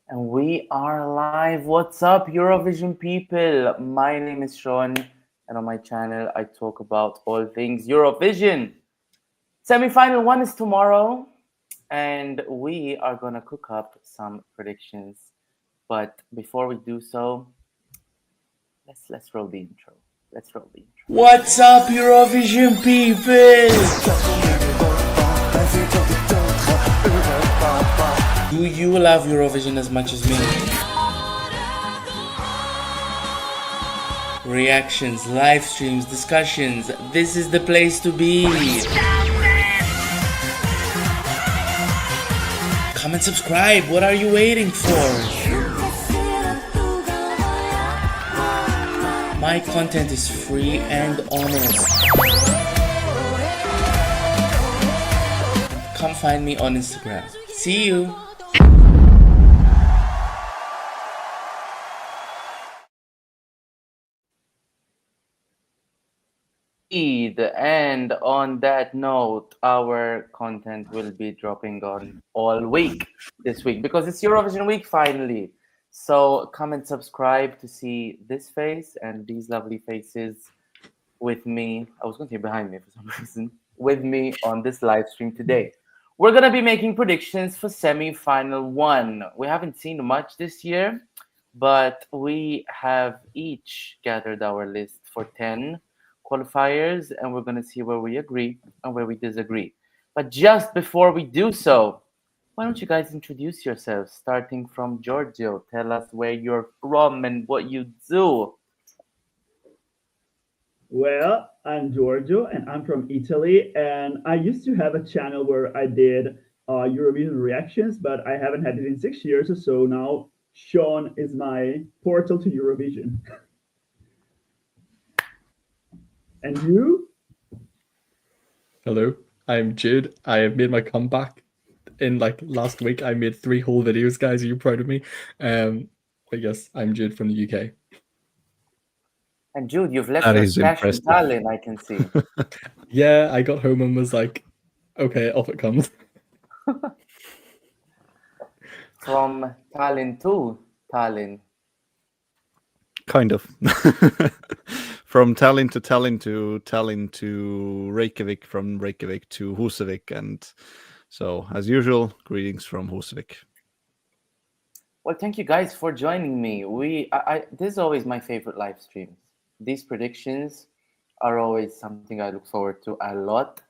And we are live. What's up, Eurovision people? My name is Sean, and on my channel, I talk about all things Eurovision. Semi-final one is tomorrow, and we are gonna cook up some predictions. But before we do so, let's roll the intro. Let's roll the intro. What's up, Eurovision people? Do you love Eurovision as much as me? Reactions, live streams, discussions. This is the place to be. Come and subscribe. What are you waiting for? My content is free and honest. Come find me on Instagram. See you. And on that note, our content will be dropping on all week this week because it's Eurovision week finally. So come and subscribe to see this face and these lovely faces with me. I was going to say behind me for some reason. With me on this live stream today. We're going to be making predictions for semi-final one. We haven't seen much this year, but we have each gathered our list for 10 qualifiers, and we're going to see where we agree and where we disagree. But just before we do so, why don't you guys introduce yourselves, starting from Giorgio? Tell us where you're from and what you do. Well, I'm Giorgio, and I'm from Italy, and I used to have a channel where I did Eurovision reactions, but I haven't had it in 6 years or so. Now Sean is my portal to Eurovision. And you? Hello, I'm Jude. I have made my comeback in last week. I made 3 whole videos, guys. Are you proud of me? But yes, I'm Jude from the UK. And Jude, you've left your stash in Tallinn, I can see. Yeah, I got home and was like, okay, off it comes. From Tallinn to Tallinn. Kind of. From Tallinn to Tallinn to Tallinn to Reykjavik, from Reykjavik to Husavik, and so as usual, greetings from Husavik. Well, thank you guys for joining me. This is always my favorite live streams. These predictions are always something I look forward to a lot.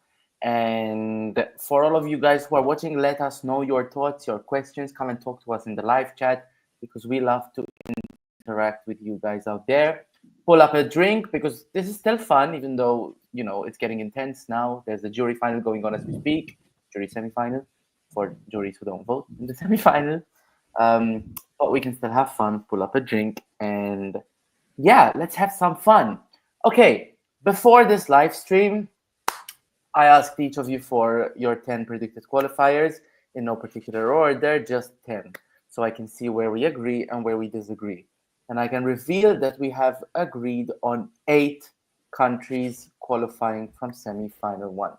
And for all of you guys who are watching, let us know your thoughts, your questions. Come and talk to us in the live chat because we love to interact with you guys out there. Pull up a drink because this is still fun, even though, you know, it's getting intense now. There's a jury final going on as we speak, jury semi-final for juries who don't vote in the semi-final. But we can still have fun, pull up a drink, and yeah, let's have some fun. Okay, before this live stream, I asked each of you for your 10 predicted qualifiers in no particular order, just 10, so I can see where we agree and where we disagree. And I can reveal that we have agreed on 8 countries qualifying from semi-final one.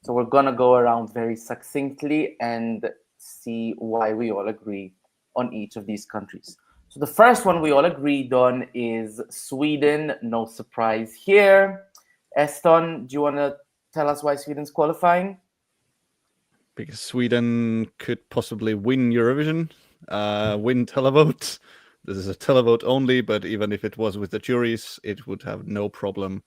So we're gonna go around very succinctly and see why we all agree on each of these countries. So the first one we all agreed on is Sweden. No surprise here. Eston, do you want to tell us why Sweden's qualifying? Because Sweden could possibly win Eurovision, win televote. This is a televote only, but even if it was with the juries, it would have no problem.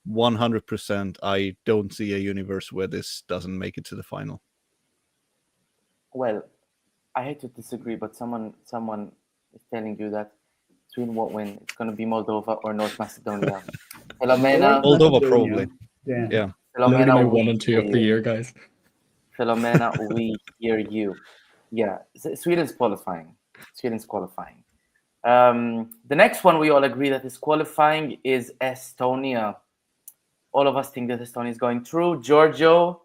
100%. I don't see a universe where this doesn't make it to the final. Well, I hate to disagree, but someone is telling you that Sweden won't win. It's going to be Moldova or North Macedonia. Filomena. Moldova, probably. Yeah. Filomena, my 1 and 2 of the year, guys. Filomena, we hear you. Yeah, Sweden's qualifying. Sweden's qualifying. The next one we all agree that is qualifying is Estonia. All of us think that Estonia is going through. Giorgio,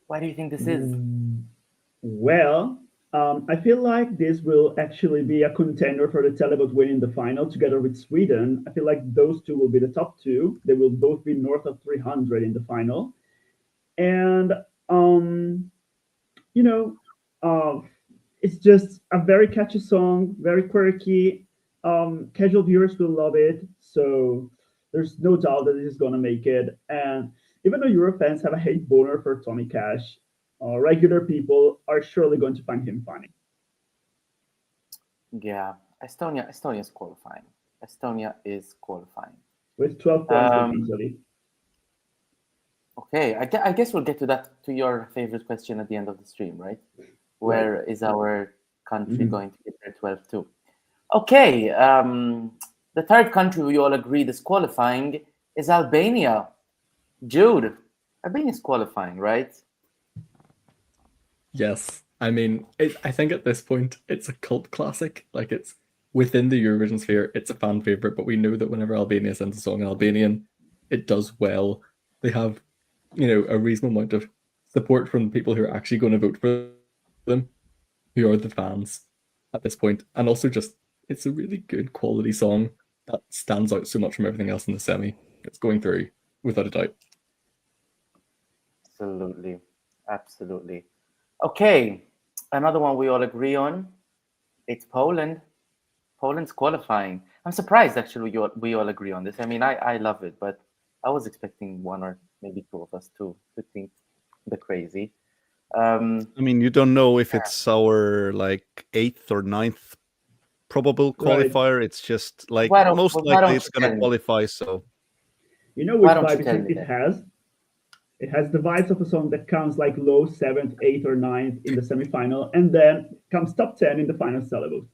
why do you think this is? Well, I feel like this will actually be a contender for the televote win in the final together with Sweden. I feel like those two will be the top 2. They will both be north of 300 in the final. And, it's just a very catchy song, very quirky. Casual viewers will love it, so there's no doubt that this is gonna make it. And even though Euro fans have a hate boner for Tommy Cash, regular people are surely going to find him funny. Yeah, Estonia is qualifying. Estonia is qualifying. With 12 points from Um, Italy. Okay, I guess we'll get to your favorite question at the end of the stream, right? Where is our country going to get their 12 too? Okay, the third country we all agreed is qualifying is Albania. Jude, Albania is qualifying, right? Yes. I mean, I think at this point, it's a cult classic. Like, it's within the Eurovision sphere, it's a fan favorite, but we know that whenever Albania sends a song in Albanian, it does well. They have, a reasonable amount of support from people who are actually going to vote for them, who are the fans at this point. And also just, it's a really good quality song that stands out so much from everything else in the semi. It's going through, without a doubt. Absolutely, absolutely. Okay, another one we all agree on. It's Poland. Poland's qualifying. I'm surprised actually we all agree on this. I mean, I love it, but I was expecting one or maybe two of us to think the crazy. I mean, you don't know if it's our like 8th or 9th probable Right. qualifier. It's just like Why don't- most why likely don't it's you going tell to me? qualify. So You know Why which don't you vibe tell me it that? has? It has the vibes of a song that comes like low 7th, 8th, or 9th in the semifinal, and then comes top 10 in the final syllable.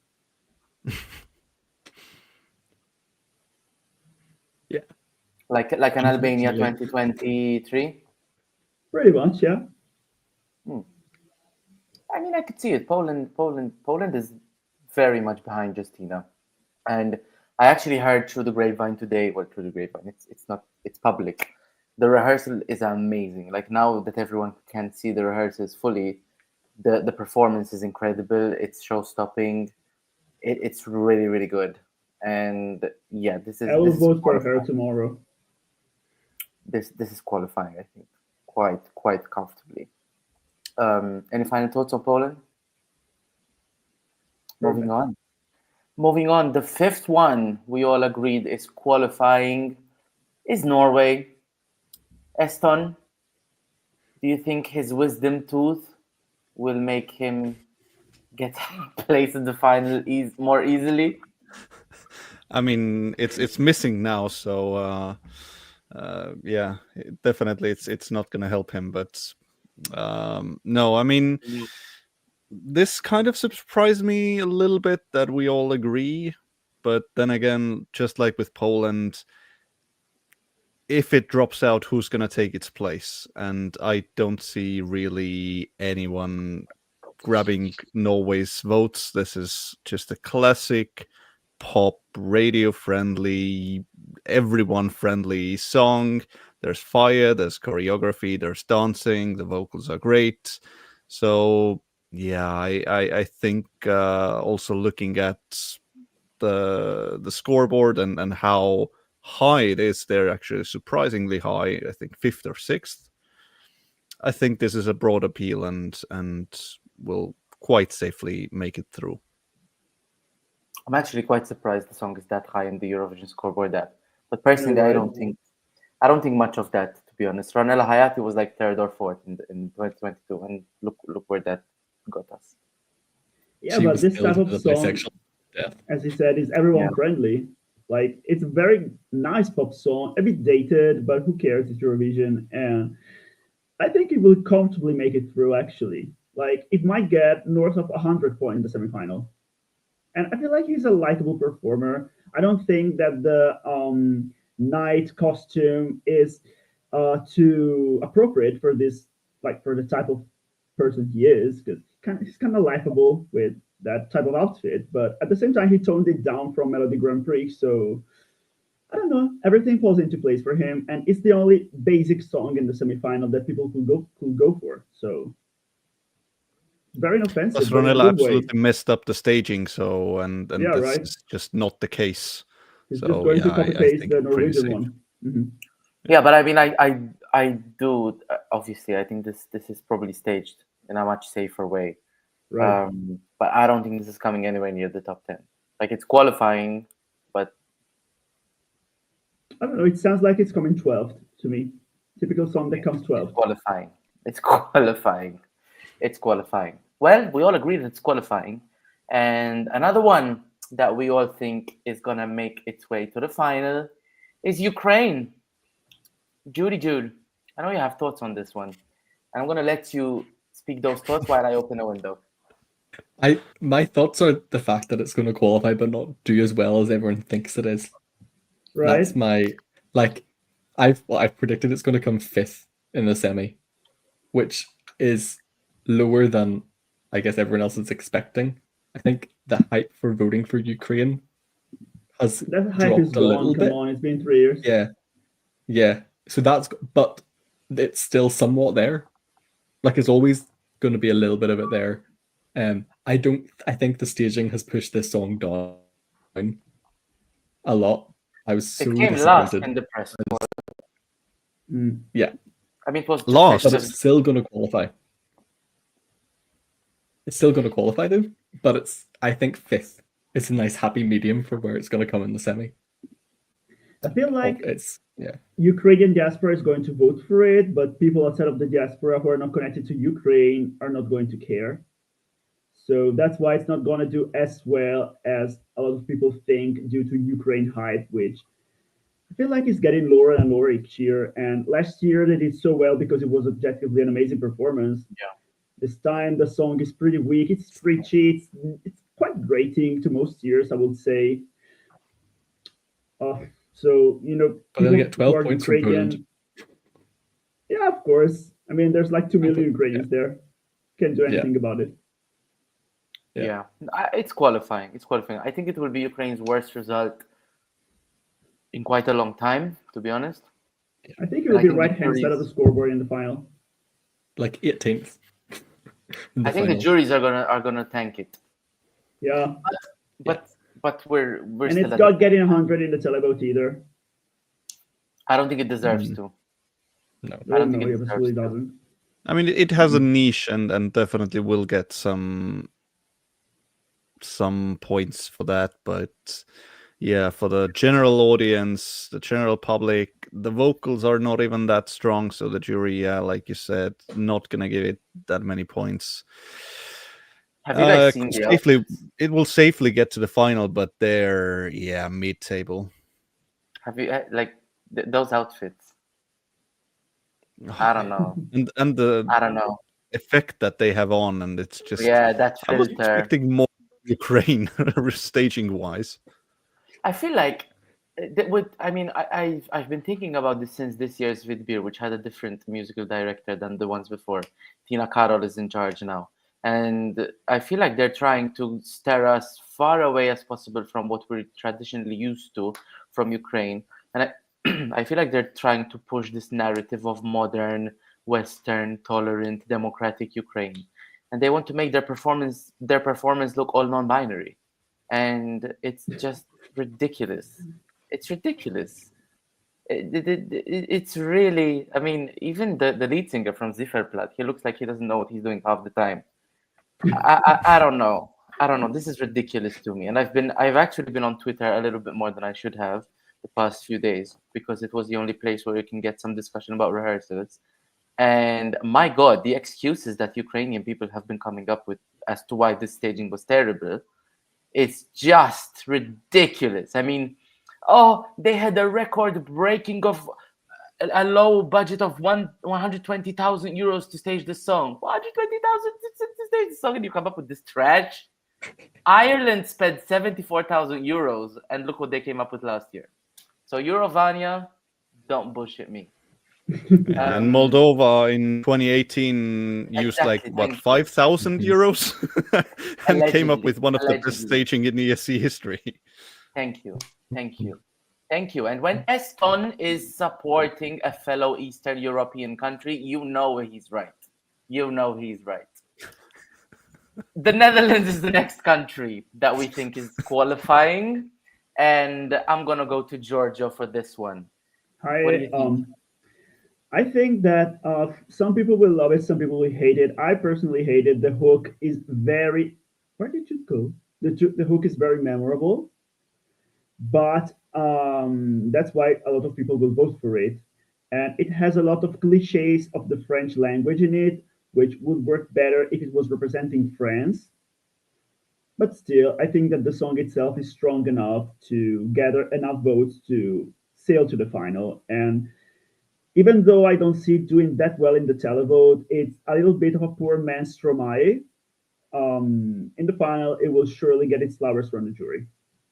Yeah. Like an Albania Unfortunately. 2023. Pretty much, yeah. I mean, I could see it. Poland is very much behind Justyna, and I actually heard through the grapevine today. Well, through the grapevine, it's public. The rehearsal is amazing. Like now that everyone can see the rehearsals fully, the performance is incredible. It's show-stopping. It's really really good. And yeah, this I is will this is vote for her qualifying. tomorrow. This is qualifying. I think quite comfortably. Any final thoughts on Poland? Moving Perfect. on. Moving on, the fifth one we all agreed is qualifying is Norway. Eston, do you think his wisdom tooth will make him get placed in the final more easily? I mean, it's missing now. So yeah, definitely it's not going to help him. But no, I mean, this kind of surprised me a little bit that we all agree. But then again, just like with Poland, if it drops out, who's going to take its place? And I don't see really anyone grabbing Norway's votes. This is just a classic pop, radio friendly, everyone friendly song. There's fire, there's choreography, there's dancing, the vocals are great. So yeah, I think also looking at the scoreboard and how high it is, they're actually surprisingly high. I think 5th or 6th. I think this is a broad appeal and will quite safely make it through. I'm actually quite surprised the song is that high in the Eurovision scoreboard. But personally, You're I right. don't think much of that, to be honest. Ranella Hayati was like 3rd or 4th in 2022, and look where that got us. Yeah, She but was this killed type of with a song, bisexual death. as you said, is everyone friendly. Like it's a very nice pop song, a bit dated, but who cares? It's Eurovision, and I think it will comfortably make it through. Actually, like it might get north of 100 points in the semifinal, and I feel like he's a likable performer. I don't think that the night costume is too appropriate for this, like for the type of person he is, because he's kind of likable with that type of outfit. But at the same time, he toned it down from Melody Grand Prix, so I don't know. Everything falls into place for him, and it's the only basic song in the semifinal that people could go for. So very Plus, inoffensive, but in a Ronella good way. absolutely messed up the staging, so and Yeah, this right. is just not the case. He's just So going to yeah, copy I paste think the it's pretty Norwegian safe. one. Mhm. Yeah, but I mean, I do obviously. I think this is probably staged in a much safer way. Right. But I don't think this is coming anywhere near the top 10. Like, it's qualifying, but I don't know. It sounds like it's coming 12th to me. Typical song that comes it's 12th. qualifying. It's qualifying. It's qualifying. Well, we all agree that it's qualifying. And another one that we all think is going to make its way to the final is Ukraine. Jude, I know you have thoughts on this one. And I'm going to let you speak those thoughts while I open a window. My thoughts are the fact that it's going to qualify but not do as well as everyone thinks it is. Right. That's my I've predicted it's going to come 5th in the semi, which is lower than I guess everyone else is expecting. I think the hype for voting for Ukraine has That hype is dropped a little gone. Come bit. on, it's been 3 years. Yeah. So but it's still somewhat there. Like, it's always going to be a little bit of it there. I think the staging has pushed this song down a lot. I was so It came last disappointed. in the press. Yeah. I mean, it was Lost. But it's still going to qualify. It's still going to qualify though, but it's, I think, 5th. It's a nice happy medium for where it's going to come in the semi. I feel like It's, yeah. Ukrainian diaspora is going to vote for it, but people outside of the diaspora who are not connected to Ukraine are not going to care. So that's why it's not going to do as well as a lot of people think due to Ukraine hype, which I feel like it's getting lower and lower each year. And last year they did so well because it was objectively an amazing performance. Yeah. This time the song is pretty weak. It's preachy. It's quite grating to most years, I would say. So, But they'll get people who 12 are points from Ukrainian- Poland. Yeah, of course. I mean, there's like 2 million Ukrainians there. Can't do anything about it. Yeah. It's qualifying. It's qualifying. I think it will be Ukraine's worst result in quite a long time, to be honest. I think it will I be think the right-hand side of the juries- scoreboard in the final. Like 18th. in I think the final. juries are gonna tank it. Yeah, But we're and still it's at not getting 100 in the televote either. I don't think it deserves to. No. I don't No, think it it absolutely deserves doesn't. I mean, it has a niche and definitely will get some points for that, but yeah, for the general audience, the general public, the vocals are not even that strong, so the jury, yeah, like you said, not gonna give it that many points. Have you guys seen the safely, outfits? it will safely get to the final, but they're mid-table. Have you those outfits? I don't know. And the I don't know. effect that they have on, and it's just That I was filter. expecting more Ukraine staging wise. I feel like I've been thinking about this since this year's Vidbir, which had a different musical director than the ones before. Tina Karol is in charge now, and I feel like they're trying to steer us far away as possible from what we're traditionally used to from Ukraine, and I feel like they're trying to push this narrative of modern, Western, tolerant, democratic Ukraine, and they want to make their performance look all non-binary, and it's just ridiculous. It's ridiculous. It's really. I mean, even the lead singer from Zifferblatt, he looks like he doesn't know what he's doing half the time. I don't know. I don't know. This is ridiculous to me, and I've actually been on Twitter a little bit more than I should have the past few days because it was the only place where you can get some discussion about rehearsals. And my God, the excuses that Ukrainian people have been coming up with as to why this staging was terrible, it's just ridiculous. I mean, they had a record breaking of a low budget of 120,000 euros to stage the song. 120,000 to stage the song, and you come up with this trash. Ireland spent 74,000 euros, and look what they came up with last year. So Eurovania, don't bullshit me. And Moldova in 2018 used Exactly, like what, thank you. 5,000 euros and came up Allegedly, with one of the best allegedly. staging in ESC history. Thank you. And when Eston is supporting a fellow Eastern European country, you know he's right. The Netherlands is the next country that we think is qualifying, and I'm gonna go to Giorgio for this one. What do you think? I think that some people will love it, some people will hate it. I personally hate it. The hook is very. Where did you go? The hook is very memorable, but that's why a lot of people will vote for it. And it has a lot of cliches of the French language in it, which would work better if it was representing France. But still, I think that the song itself is strong enough to gather enough votes to sail to the final. And even though I don't see it doing that well in the televote, it's a little bit of a poor man's Stromae. In the final, it will surely get its flowers from the jury,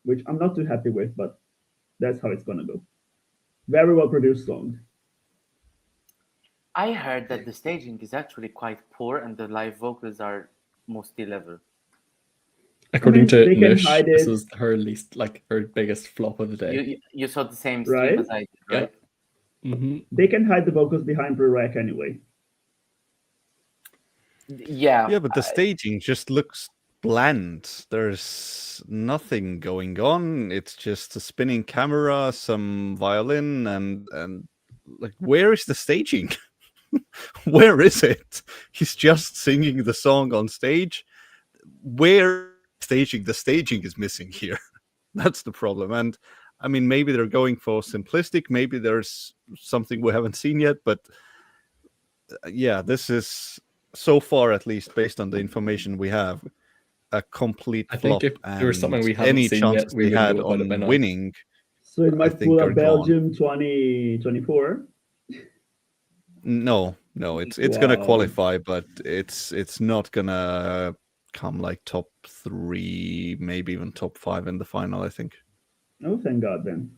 which I'm not too happy with, but that's how it's gonna go. Very well produced song. I heard that the staging is actually quite poor and the live vocals are mostly level. According to they can Nush, hide this it. was her least, like her biggest flop of the day. You saw the same stream Right? as I did, right? Hmm. They can hide the vocals behind pre-rec anyway. Yeah. Yeah, but the staging just looks bland. There's nothing going on. It's just a spinning camera, some violin, and like, where is the staging? Where is it? He's just singing the song on stage. Where staging? The staging is missing here. That's the problem. And I mean, maybe they're going for simplistic. Maybe there's something we haven't seen yet. But yeah, this is, so far at least, based on the information we have, a complete I flop. think if there was something And we haven't any seen yet, chances we we wouldn't had know about it by on now. winning, So it I might think pull are up gone. Belgium 2024. no, it's gonna Wow. qualify, but it's not gonna come like top 3, maybe even top 5 in the final, I think. Oh, thank God then.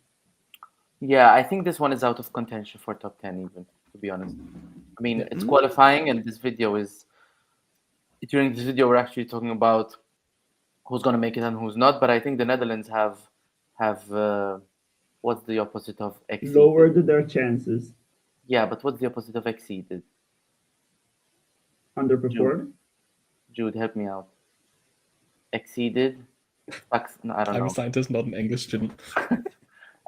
Yeah, I think this one is out of contention for top 10 even, to be honest. I mean, Yeah. it's qualifying and this video is, during this video we're actually talking about who's going to make it and who's not, but I think the Netherlands have what's the opposite of exceeded? Lowered their chances. Yeah, but what's the opposite of exceeded? Underperformed. Jude, help me out. Exceeded? No, I don't I'm a know. scientist, not an English student.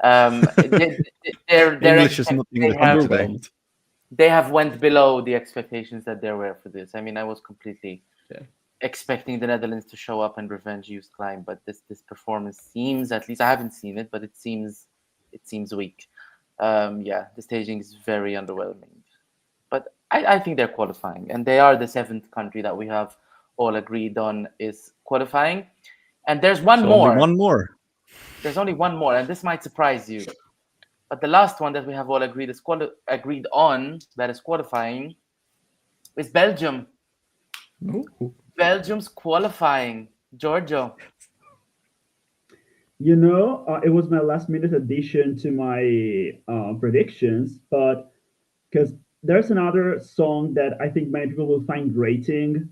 They're English is not English today. Underwhelmed. they have went below the expectations that there were for this. I mean, I was completely Yeah. expecting the Netherlands to show up and revenge Youth Climb, but this performance seems, at least I haven't seen it, but it seems weak. Yeah, the staging is very underwhelming. But I think they're qualifying, and they are the 7th country that we have all agreed on is qualifying. And there's one So more. only one more. There's only one more, and this might surprise you. But the last one that we have all agreed on that is qualifying is Belgium. Ooh. Belgium's qualifying. Giorgio. You know, it was my last minute addition to my predictions, but because there's another song that I think many people will find grating,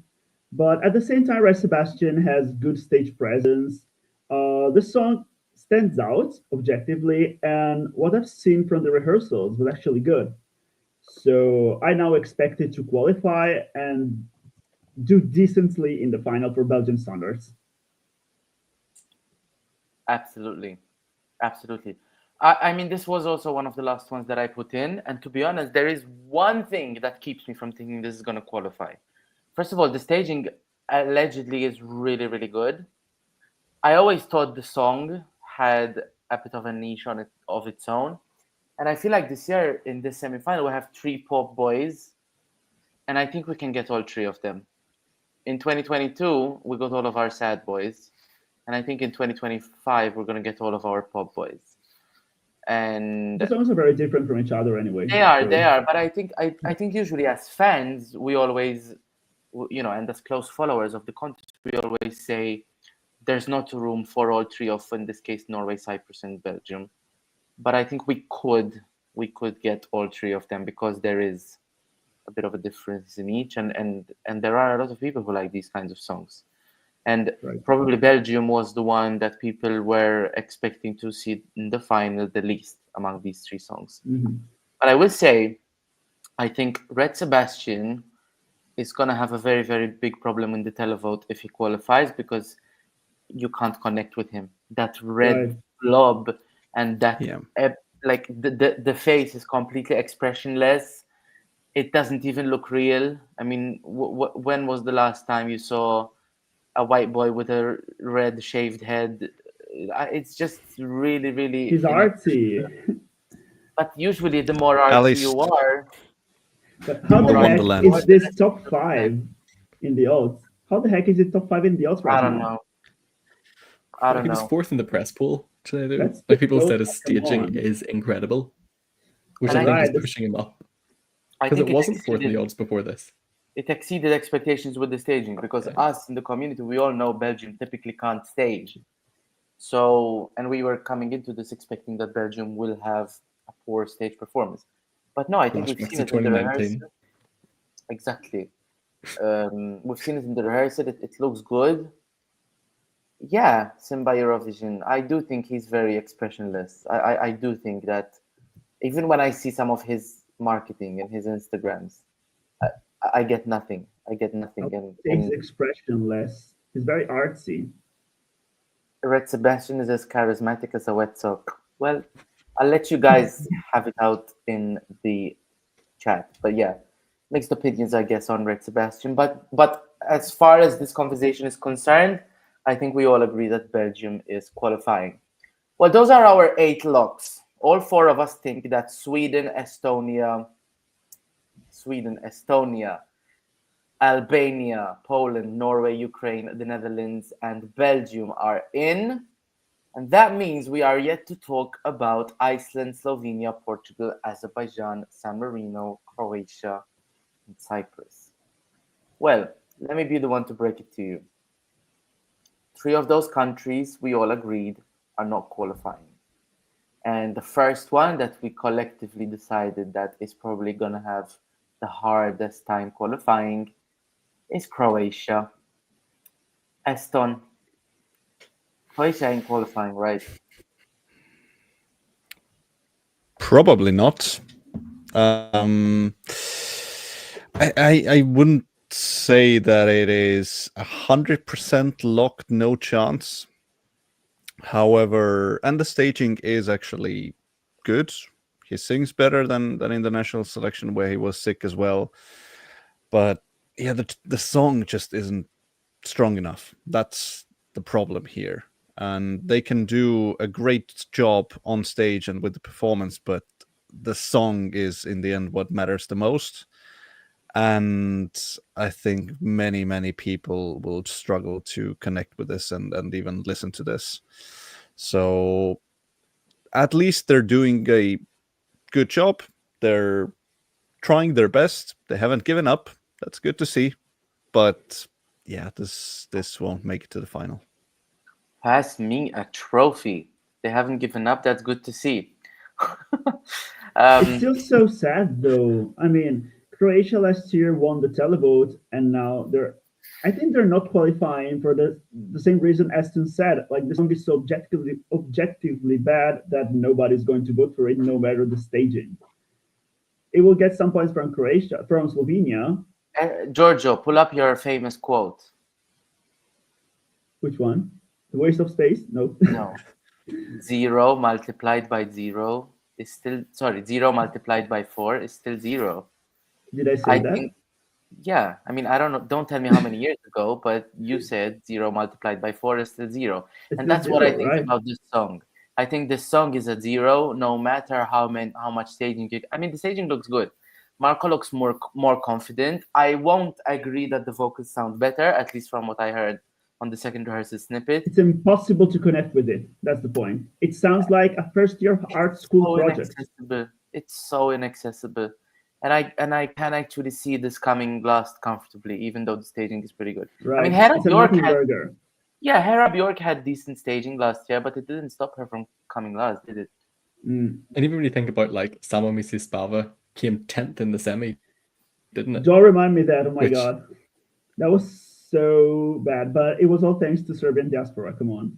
but at the same time, Red Sebastian has good stage presence. The song stands out objectively, and what I've seen from the rehearsals was actually good. So I now expect it to qualify and do decently in the final for Belgian standards. Absolutely. I mean, this was also one of the last ones that I put in. And to be honest, there is one thing that keeps me from thinking this is going to qualify. First of all, the staging allegedly is really, really good. I always thought the song had a bit of a niche on it of its own. And I feel like this year in this semifinal, we have 3 pop boys. And I think we can get all 3 of them. In 2022, we got all of our sad boys. And I think in 2025, we're going to get all of our pop boys. And The songs are very different from each other anyway. they are. So- But I think usually as fans, we always, and as close followers of the contest, we always say there's not room for all 3 of, in this case, Norway, Cyprus, and Belgium. But I think we could get all 3 of them because there is a bit of a difference in each, and there are a lot of people who like these kinds of songs. And Right. probably Belgium was the one that people were expecting to see in the final the least among these 3 songs. Mhm. But I will say, I think Red Sebastian is going to have a very, very big problem in the televote if he qualifies because you can't connect with him. That red Right. blob and that, Yeah. like the face is completely expressionless. It doesn't even look real. I mean, when was the last time you saw a white boy with a red shaved head? It's just really, really. He's artsy. But usually, the more At artsy least you are, But how more the heck Wonderland. is this top 5 in the odds? How the heck is it top 5 in the odds right I don't now? know. I don't He was know. 4th in the press poll today, though. That's Like people so said, his come staging on. is incredible, which And I I think Right, is this- pushing him up I because think it wasn't 4th in the exceeded, odds before this. it exceeded expectations with the staging because us in the community, we all know Belgium typically can't stage. So, and we were coming into this expecting that Belgium will have a poor stage performance. But no, I think we've Flashbacks seen to it in the 2019. rehearsal. Exactly. We've seen it in the rehearsal. It looks good. Yeah, Simba Eurovision. I do think he's very expressionless. I do think that even when I see some of his marketing and his Instagrams, I get nothing. I get nothing. He's And expressionless. He's very artsy. Red Sebastian is as charismatic as a wet sock. Well, I'll let you guys have it out in the chat. But yeah, mixed opinions, I guess, on Red Sebastian. But as far as this conversation is concerned, I think we all agree that Belgium is qualifying. Well, those are our 8 locks. All 4 of us think that Sweden, Estonia, Albania, Poland, Norway, Ukraine, the Netherlands, and Belgium are in. And that means we are yet to talk about Iceland, Slovenia, Portugal, Azerbaijan, San Marino, Croatia, and Cyprus. Well, let me be the one to break it to you. 3 of those countries, we all agreed, are not qualifying. And the first one that we collectively decided that is probably going to have the hardest time qualifying is Croatia. Eston, Croatia ain't qualifying, right? Probably not. I wouldn't say that it is 100% locked, no chance. However, and the staging is actually good. He sings better than in the national selection where he was sick as well. But yeah, the song just isn't strong enough. That's the problem here. And they can do a great job on stage and with the performance, but the song is in the end what matters the most. And I think many people will struggle to connect with this and even listen to this. So at least they're doing a good job. They're trying their best. They haven't given up. That's good to see. But yeah, this won't make it to the final. Pass me a trophy. They haven't given up. That's good to see. It's still so sad, though. I mean, Croatia last year won the televote, and now I think they're not qualifying for the same reason Aston said. Like the song is so objectively bad that nobody's going to vote for it, no matter the staging. It will get some points from Croatia, from Slovenia. Giorgio, pull up your famous quote. Which one? The waste of space? No. No. 0 multiplied by 0 is still, 0 multiplied by 4 is still 0. Did I say that? Yeah. I mean, I don't know. Don't tell me how many years ago, but you said 0 multiplied by 4 is still 0. And that's what I think about this song. I think this song is a 0, no matter how much staging you. I mean, the staging looks good. Marco looks more confident. I won't agree that the vocals sound better, at least from what I heard on the second rehearsal snippet. It's impossible to connect with it. That's the point. It sounds like a first-year art school project. Inaccessible. It's so inaccessible. And I can actually see this coming last comfortably, even though the staging is pretty good. Right. I mean, Hera Bjork had decent staging last year, but it didn't stop her from coming last, did it? Mm. And even when you think about like Samo Misispava came 10th in the semi, didn't it? Don't remind me that. Oh my God. That was so bad. But it was all thanks to Serbian diaspora. Come on.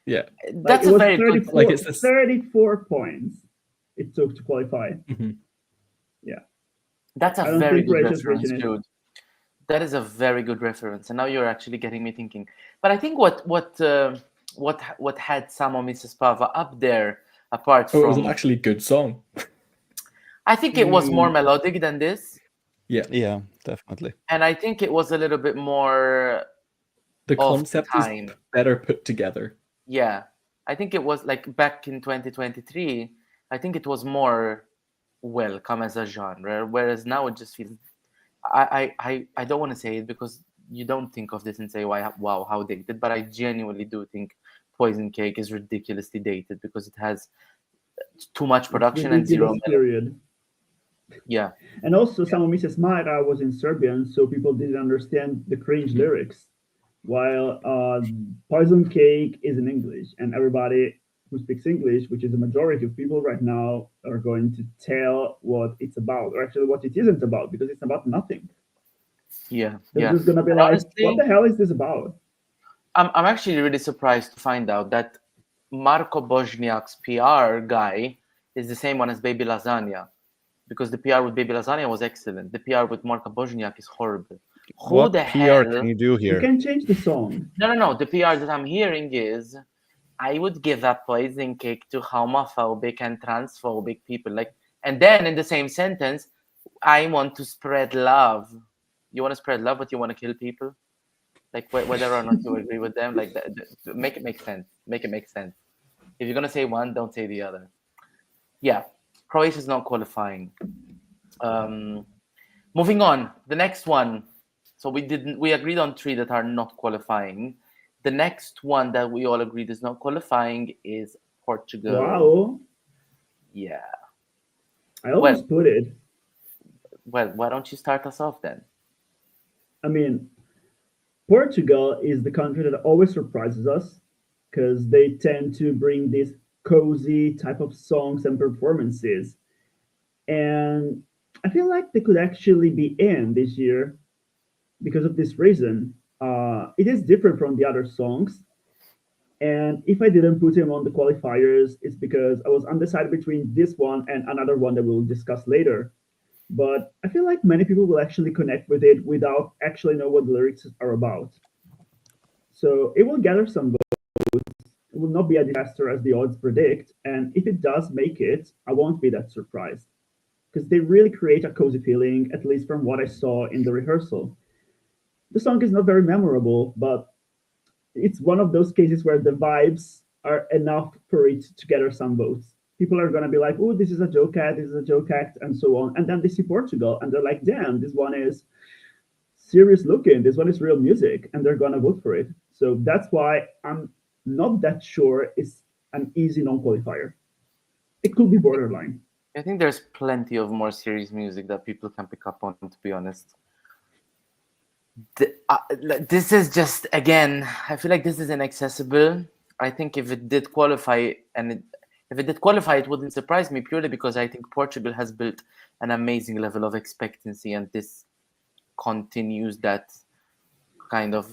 Yeah. That's a very good. Like it's 34 points it took to qualify. Mm-hmm. Yeah. That's a very good reference, dude. That is a very good reference. And now you're actually getting me thinking. But I think what had Samo Misispava up there, apart from... it was an actually good song. I think it was more melodic than this, Yeah, definitely. and I think it was a little bit more The of concept time. is better put together. Yeah, I think it was like back in 2023. I think it was more welcome as a genre, whereas now it just feels. I don't want to say it because you don't think of this and say, wow, how dated. But I genuinely do think Poison Cake is ridiculously dated because it has too much production and zero Ridiculous period. Yeah. And also, some of Mrs. Mara was in Serbian, so people didn't understand the cringe lyrics. While Poison Cake is in English, and everybody who speaks English, which is a majority of people right now, are going to tell what it's about, or actually what it isn't about, because it's about nothing. Yeah. They're Yeah. just gonna be And like, honestly, what the hell is this about? I'm actually really surprised to find out that Marco Bosniak's PR guy is the same one as Baby Lasagna, because the PR with Baby Lasagna was excellent. The PR with Marco Bosniak is horrible. Who What the PR hell? can you do You here? can change the song. No. The PR that I'm hearing is, I would give a poison cake to homophobic and transphobic people. Like, and then in the same sentence, I want to spread love. You want to spread love, but you want to kill people? Like, whether or not you agree with them, like that, make it make sense. Make it make sense. If you're gonna say one, don't say the other. Yeah, Croatia's not qualifying. Moving on, the next one. So we agreed on 3 that are not qualifying. The next one that we all agreed is not qualifying is Portugal. Wow. Yeah. I almost put it. Well, why don't you start us off then? I mean, Portugal is the country that always surprises us because they tend to bring these cozy type of songs and performances. And I feel like they could actually be in this year because of this reason. It is different from the other songs. And if I didn't put him on the qualifiers, it's because I was undecided between this one and another one that we'll discuss later. But I feel like many people will actually connect with it without actually know what the lyrics are about. So it will gather some votes. It will not be a disaster as the odds predict. And if it does make it, I won't be that surprised because they really create a cozy feeling, at least from what I saw in the rehearsal. The song is not very memorable, but it's one of those cases where the vibes are enough for it to gather some votes. People are going to be like, oh, this is a joke act, this is a joke act, and so on. And then they see Portugal and they're like, damn, this one is serious looking, this one is real music, and they're going to vote for it. So that's why I'm not that sure it's an easy non-qualifier. It could be borderline. I think there's plenty of more serious music that people can pick up on, to be honest. This is just, again, I feel like this is inaccessible. I think if it did qualify, it wouldn't surprise me, purely because I think Portugal has built an amazing level of expectancy, and this continues that kind of,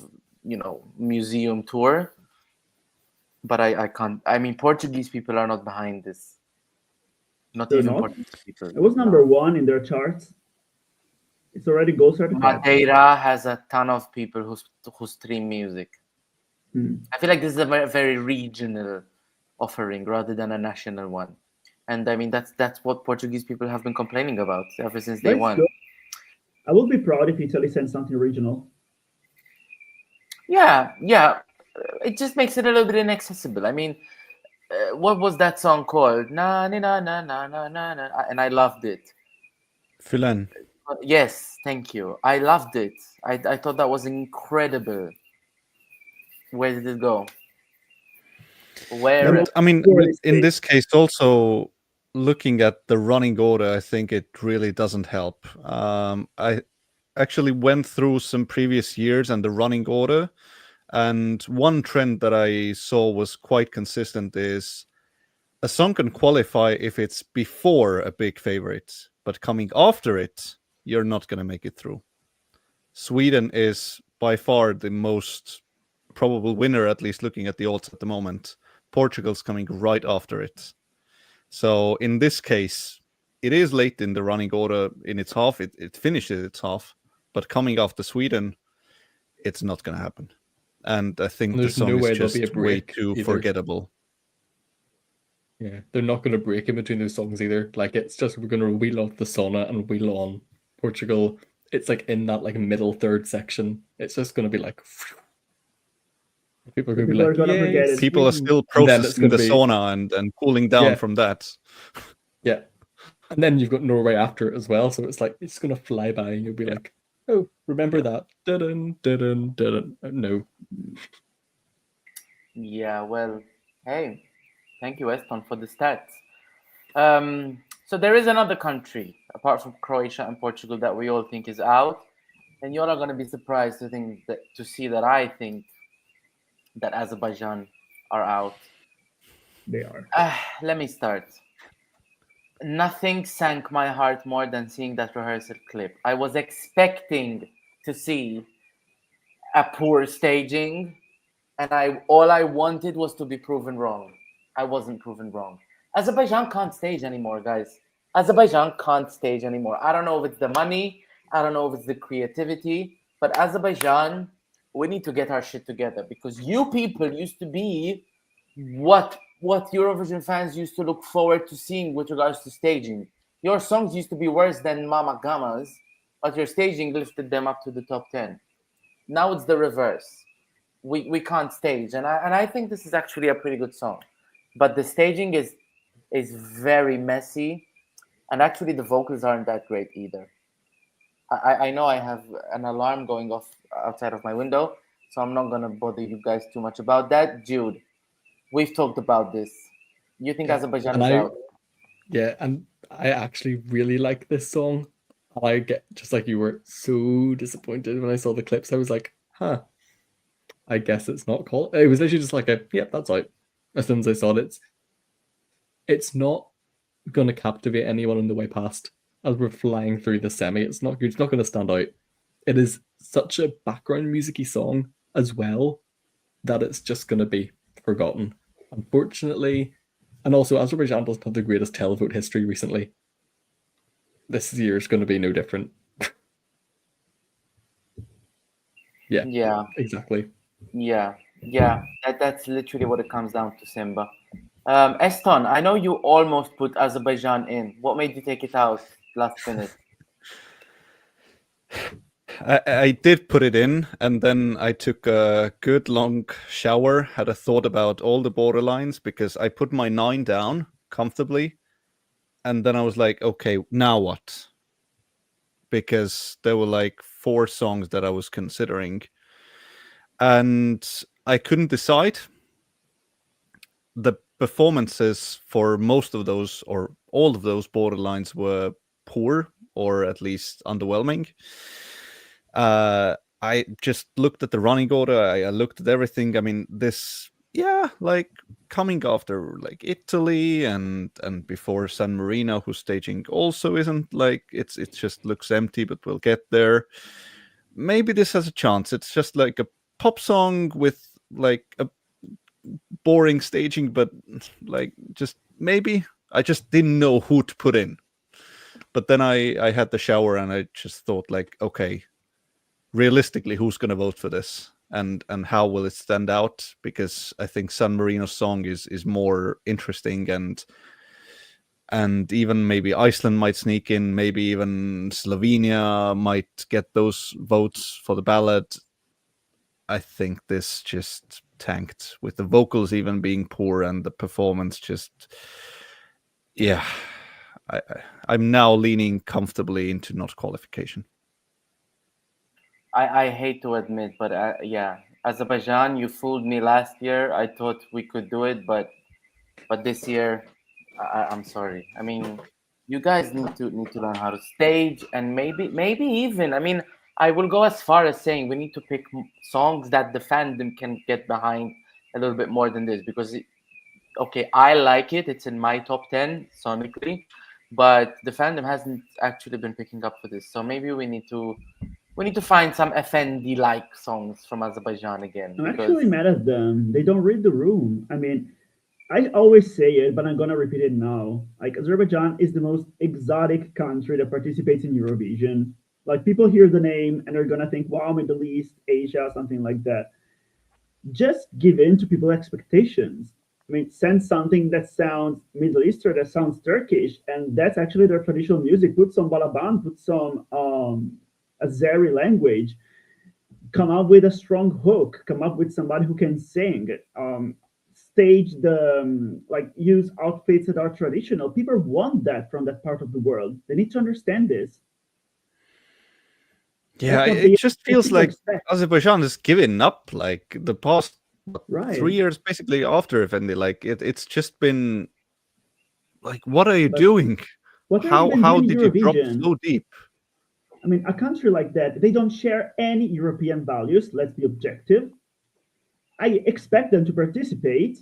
museum tour. But I can't. I mean, Portuguese people are not behind this. Not They're even not? Portuguese people. It was number 1 in their charts. It's already gold certified. Madeira has a ton of people who stream music. I feel like this is a very, very regional offering rather than a national one. And I mean, that's what Portuguese people have been complaining about ever since day one. Good. I would be proud if Italy sent something regional. Yeah. It just makes it a little bit inaccessible. I mean, what was that song called? Na na na na na na na, and I loved it. Finland. Yes, thank you. I loved it. I thought that was incredible. Where did it go? I mean, in this case, also looking at the running order, I think it really doesn't help. I actually went through some previous years and the running order, and one trend that I saw was quite consistent is a song can qualify if it's before a big favorite, but coming after it, you're not going to make it through. Sweden is by far the most probable winner, at least looking at the odds at the moment. Portugal's coming right after it. So in this case, it is late in the running order in its half. It finishes its half, but coming after Sweden, it's not going to happen. And I think the song is just way too forgettable. Yeah, they're not going to break in between those songs either. Like it's just we're going to wheel off the sauna and wheel on Portugal. It's like in that like middle third section. It's just going to be like people are So going to be people are like, gonna "Yay, forget it. People are Sweden!" still And then it's processing going to the be sauna and cooling down Yeah. from that. yeah, and then you've got Norway after it as well. So it's like it's going to fly by, and you'll be like, "Oh, remember that?" Dun dun dun. No, Yeah, well, hey, thank you, Eston, for the stats. So there is another country apart from Croatia and Portugal that we all think is out, and you're not going to be surprised to see that I think that Azerbaijan are out. They are. Let me start. Nothing sank my heart more than seeing that rehearsal clip. I was expecting to see a poor staging, and all I wanted was to be proven wrong. I wasn't proven wrong. Azerbaijan can't stage anymore, guys. Azerbaijan can't stage anymore. I don't know if it's the money, I don't know if it's the creativity, but Azerbaijan, we need to get our shit together, because you people used to be what Eurovision fans used to look forward to seeing with regards to staging. Your songs used to be worse than Mama Gama's, but your staging lifted them up to the top 10. Now it's the reverse. We can't stage, and I think this is actually a pretty good song, but the staging is very messy, and actually the vocals aren't that great either. I know I have an alarm going off outside of my window, so I'm not gonna bother you guys too much about that. Jude, we've talked about this. You think Yeah. Azerbaijan And is out? and I actually really like this song. I get just like you were so disappointed when I saw the clips. I was like, huh, I guess it's not called. It was literally just like yep, that's out. As soon as I saw it, it's not gonna captivate anyone on the way past. As we're flying through the semi, it's not good. It's not gonna stand out. It is such a background musicy song as well that it's just gonna be forgotten. Unfortunately, and also Azerbaijan doesn't have the greatest televote history recently. This year is going to be no different. Yeah, Exactly. yeah. That's literally what it comes down to, Simba. Eston, I know you almost put Azerbaijan in. What made you take it out last minute? I did put it in, and then I took a good long shower, had a thought about all the borderlines, because I put my 9 down comfortably, and then I was like, okay, now what? Because there were like 4 songs that I was considering, and I couldn't decide. The performances for most of those, or all of those borderlines, were poor, or at least underwhelming. I just looked at the running order. I looked at everything. I mean, like coming after like Italy and before San Marino, whose staging also isn't like it just looks empty, but we'll get there. Maybe this has a chance. It's just like a pop song with like a boring staging, but like just maybe I just didn't know who to put in. But then I had the shower and I just thought like, okay, realistically, who's going to vote for this, and how will it stand out? Because I think San Marino's song is more interesting, and even maybe Iceland might sneak in, maybe even Slovenia might get those votes for the ballot. I think this just tanked, with the vocals even being poor and the performance just, yeah. I'm now leaning comfortably into not qualification. I hate to admit, but yeah, Azerbaijan, you fooled me last year. I thought we could do it, but this year, I'm sorry. I mean, you guys need to learn how to stage, and maybe even, I mean, I will go as far as saying we need to pick songs that the fandom can get behind a little bit more than this, because okay, I like it. It's in my top 10 sonically, but the fandom hasn't actually been picking up for this. So maybe we need to find some FND like songs from Azerbaijan again. I'm actually mad at them. They don't read the room. I mean, I always say it, but I'm gonna repeat it now. Like, Azerbaijan is the most exotic country that participates in Eurovision. Like, people hear the name and they're gonna think, wow, Middle East, Asia, something like that. Just give in to people's expectations. I mean, send something that sounds Middle Eastern, that sounds Turkish, and that's actually their traditional music. Put some balaban, put some Azeri language, come up with a strong hook, come up with somebody who can sing, stage the like use outfits that are traditional. People want that from that part of the world. They need to understand this. Yeah, That's what it just feels people like expect. Azerbaijan is giving up. Like the past Right. 3 years, basically after Effendi, like it's just been like, what are you But doing? what are you even How doing in did you drop Eurovision? so deep? I mean, a country like that, they don't share any European values. Let's be objective. I expect them to participate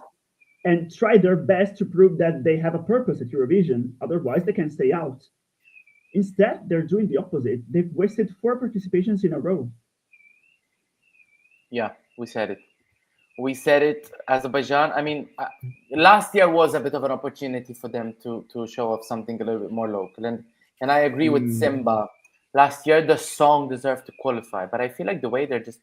and try their best to prove that they have a purpose at Eurovision. Otherwise, they can stay out. Instead, they're doing the opposite. They've wasted 4 participations in a row. Yeah, we said it. We said it. Azerbaijan. I mean, last year was a bit of an opportunity for them to show off something a little bit more local, and I agree with Simba. Last year, the song deserved to qualify, but I feel like the way they're just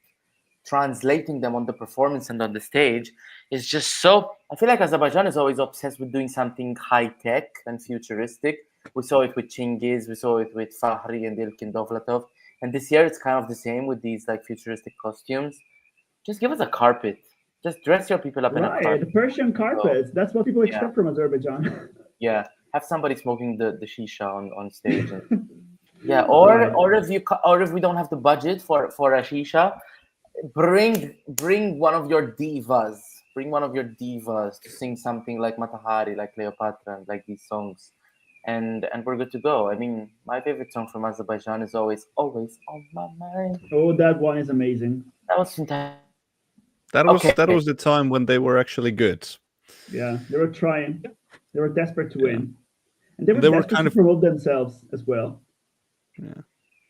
translating them on the performance and on the stage is just so. I feel like Azerbaijan is always obsessed with doing something high tech and futuristic. We saw it with Chingiz, we saw it with Fahri and Ilkin Dovlatov, and this year it's kind of the same with these like futuristic costumes. Just give us a carpet. Just dress your people up in a Right, carpet. Persian carpets. That's what people expect Yeah. from Azerbaijan. Yeah, have somebody smoking the shisha on stage. And, yeah, or if we don't have the budget for a shisha, bring one of your divas. Bring one of your divas to sing something like Matahari, like Cleopatra, and like these songs, and we're good to go. I mean, my favorite song from Azerbaijan is always on my mind. Oh, that one is amazing. That was fantastic. That was the time when they were actually good. Yeah, they were trying. They were desperate to win. And they were They were desperate kind to of promote themselves as well. Yeah.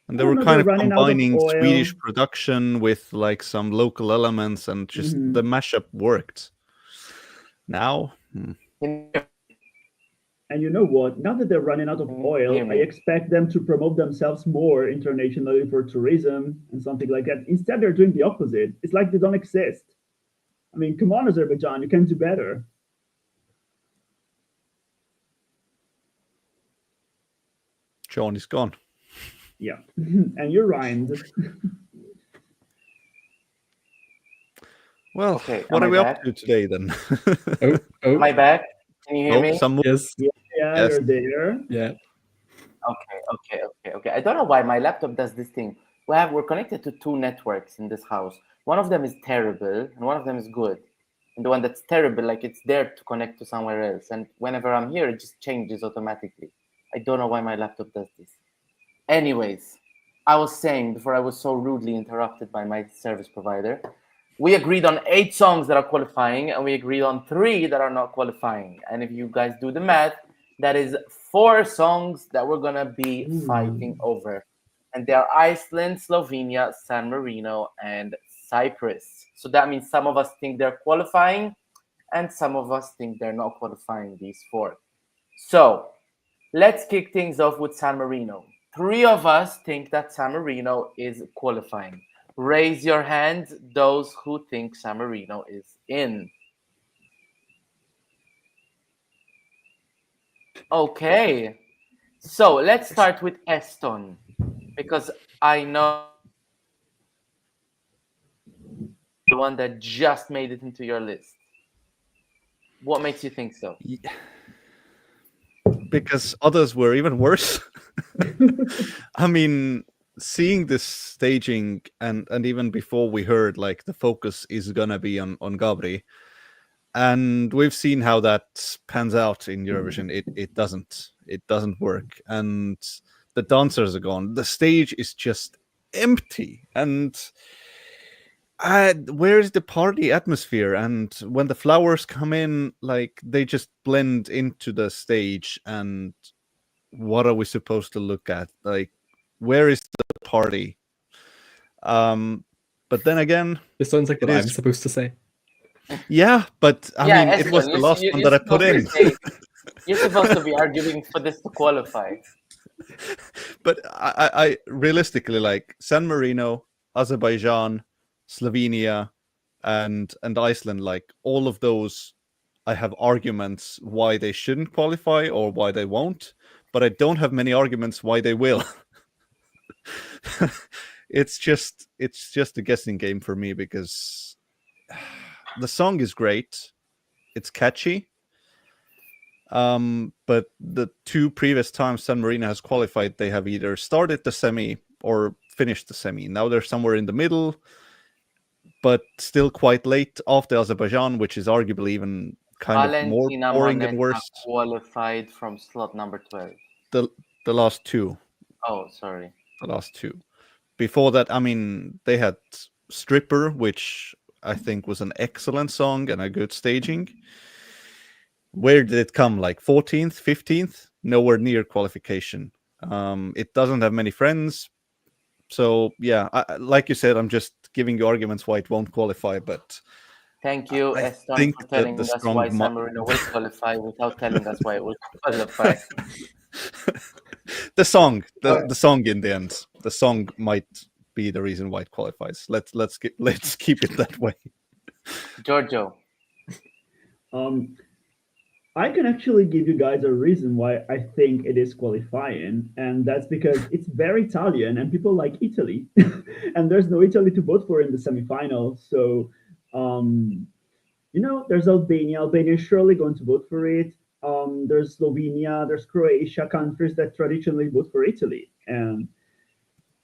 And they were kind of combining Swedish production with like some local elements, and just the mashup worked. Now, And you know what? Now that they're running out of oil, I expect them to promote themselves more internationally for tourism and something like that. Instead, they're doing the opposite. It's like they don't exist. I mean, come on, Azerbaijan, you can do better. John is gone. Yeah, and you rhymed. Well, Okay, what am are we I up back? to today then? Am I back? Can you hear me? Yes. Yeah, Yes. you're there. Yeah. Okay. I don't know why my laptop does this thing. We're connected to 2 networks in this house. One of them is terrible and one of them is good. And the one that's terrible, like it's there to connect to somewhere else. And whenever I'm here, it just changes automatically. I don't know why my laptop does this. Anyways, I was saying before I was so rudely interrupted by my service provider, we agreed on 8 songs that are qualifying and we agreed on 3 that are not qualifying. And if you guys do the math, that is 4 songs that we're gonna be fighting over. And they are Iceland, Slovenia, San Marino, and Cyprus. So that means some of us think they're qualifying and some of us think they're not qualifying, these 4. So let's kick things off with San Marino. 3 of us think that San Marino is qualifying. Raise your hand, those who think San Marino is in. Okay, so let's start with Eston, because I know the one that just made it into your list. What makes you think so? Because others were even worse. I mean, seeing this staging and even before we heard like the focus is gonna be on Gabri, and we've seen how that pans out in Eurovision. It doesn't work, and the dancers are gone. The stage is just empty, and where is the party atmosphere? And when the flowers come in, like they just blend into the stage, and what are we supposed to look at? Like, where is the party? But then again, This sounds like what I'm supposed to say. Yeah, but I mean, Eston, it was the last one that I put in. You're supposed to be arguing for this to qualify. But I realistically, like San Marino, Azerbaijan, Slovenia, and Iceland, like all of those I have arguments why they shouldn't qualify or why they won't, but I don't have many arguments why they will. It's just a guessing game for me, because the song is great, it's catchy. But the 2 previous times San Marino has qualified, they have either started the semi or finished the semi. Now they're somewhere in the middle, but still quite late after Azerbaijan, which is arguably even kind of more Valentina boring and Moneta worse. qualified from slot number 12. The last 2. Oh, sorry. The last 2. Before that, I mean, they had Stripper, which I think was an excellent song and a good staging. Where did it come? Like 14th, 15th? Nowhere near qualification. It doesn't have many friends. So, yeah, like you said, I'm just giving you arguments why it won't qualify. But Thank you, I Estonia, think for that telling the us strong why San Marino will qualify without telling us why it will qualify. the song in the end. The song might be the reason why it qualifies. Let's keep it that way. Giorgio. I can actually give you guys a reason why I think it is qualifying, and that's because it's very Italian and people like Italy, and there's no Italy to vote for in the semifinal. So, there's Albania. Albania is surely going to vote for it. There's Slovenia, there's Croatia, countries that traditionally vote for Italy, and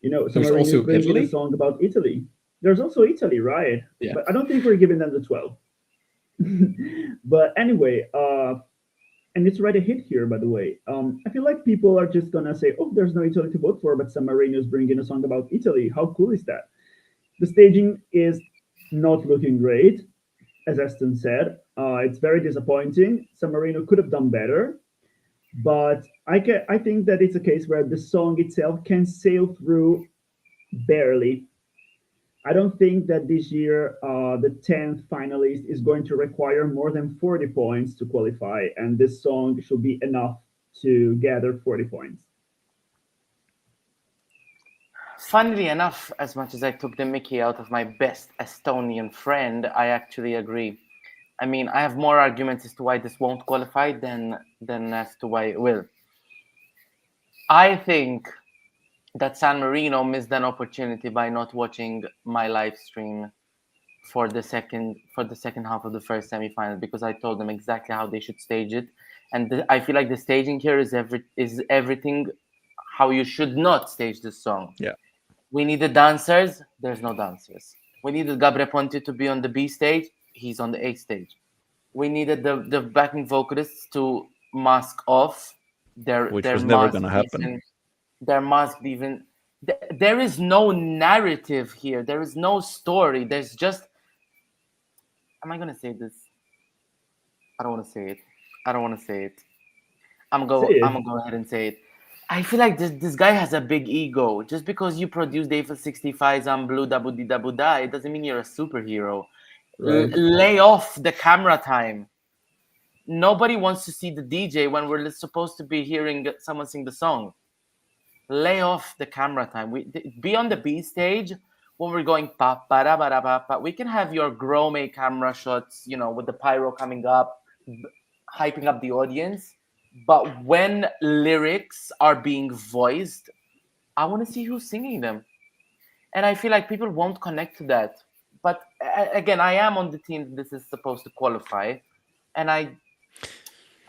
San There's Marino also is bringing Italy? a song about Italy. There's also Italy, right? Yeah. But I don't think we're giving them the 12. But anyway, and it's already hit here, by the way. I feel like people are just gonna say, "Oh, there's no Italy to vote for," but San Marino is bringing a song about Italy. How cool is that? The staging is not looking great, as Aston said. It's very disappointing. San Marino could have done better, but I think that it's a case where the song itself can sail through barely. I don't think that this year the 10th finalist is going to require more than 40 points to qualify, and this song should be enough to gather 40 points. Funnily enough, as much as I took the mickey out of my best Estonian friend, I actually agree. I mean, I have more arguments as to why this won't qualify than as to why it will. I think that San Marino missed an opportunity by not watching my live stream for the second half of the first semifinal, because I told them exactly how they should stage it, and I feel like the staging here is everything how you should not stage this song. Yeah. We needed dancers. There's no dancers. We needed Gabriel Ponte to be on the B stage. He's on the A stage. We needed the backing vocalists to mask off Which was never going to happen. There must be even. There is no narrative here. There is no story. There's just. Am I gonna say this? I don't want to say it. I'm gonna go ahead and say it. I feel like this guy has a big ego. Just because you produce the Eiffel 65s on Blue Dabu Di Dabu Da, it doesn't mean you're a superhero. Right. Lay off the camera time. Nobody wants to see the DJ when we're supposed to be hearing someone sing the song. Lay off the camera time. Be on the B stage when we're going pa pa da ba da pa pa. We can have your Grome camera shots, with the pyro coming up, hyping up the audience. But when lyrics are being voiced, I want to see who's singing them. And I feel like people won't connect to that. But again, I am on the team this is supposed to qualify. And I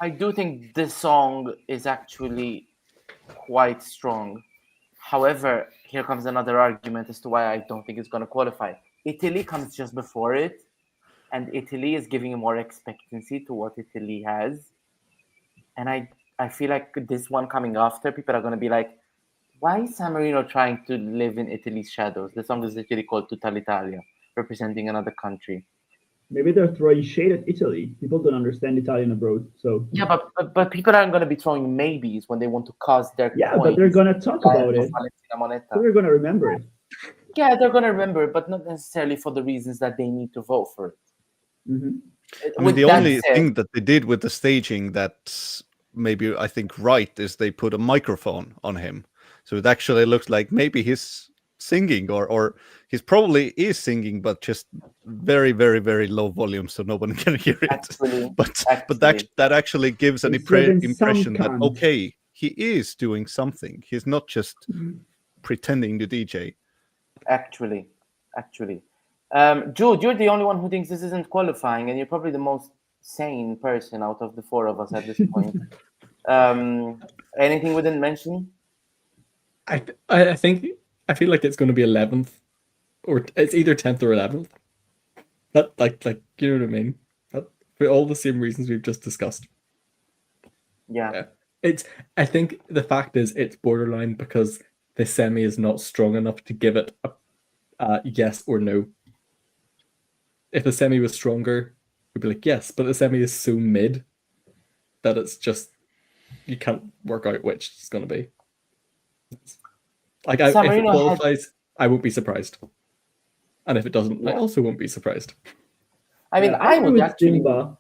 do think this song is actually quite strong. However, here comes another argument as to why I don't think it's going to qualify. Italy comes just before it. And Italy is giving more expectancy to what Italy has. And I feel like this one coming after, people are going to be like, why is San Marino trying to live in Italy's shadows? The song is literally called Tutta l'Italia, representing another country. Maybe they're throwing shade at Italy. People don't understand Italian abroad, so... Yeah, but people aren't going to be throwing maybes when they want to cause their Yeah, points. but they're going to talk about it. So they're going to remember it. Yeah, they're going to remember it, but not necessarily for the reasons that they need to vote for it. Mm-hmm. I mean, the only thing that they did with the staging that's maybe, I think, right, is they put a microphone on him. So it actually looks like maybe he's singing or He's probably is singing, but just very, very, very low volume, so no one can hear it. Actually, but that actually gives an Even some impression that can't. okay, he is doing something. He's not just pretending to DJ. Actually. Jude, you're the only one who thinks this isn't qualifying, and you're probably the most sane person out of the four of us at this point. Anything we didn't mention? I think I feel like it's going to be 11th, or it's either 10th or 11th. That like you know what I mean? For all the same reasons we've just discussed. Yeah. I think the fact is it's borderline because the semi is not strong enough to give it a yes or no. If the semi was stronger, we'd be like yes, but the semi is so mid that it's just you can't work out which it's going to be. Like if it qualifies, I won't be surprised, and if it doesn't, I also won't be surprised. I mean, Yeah, I would actually. Simba.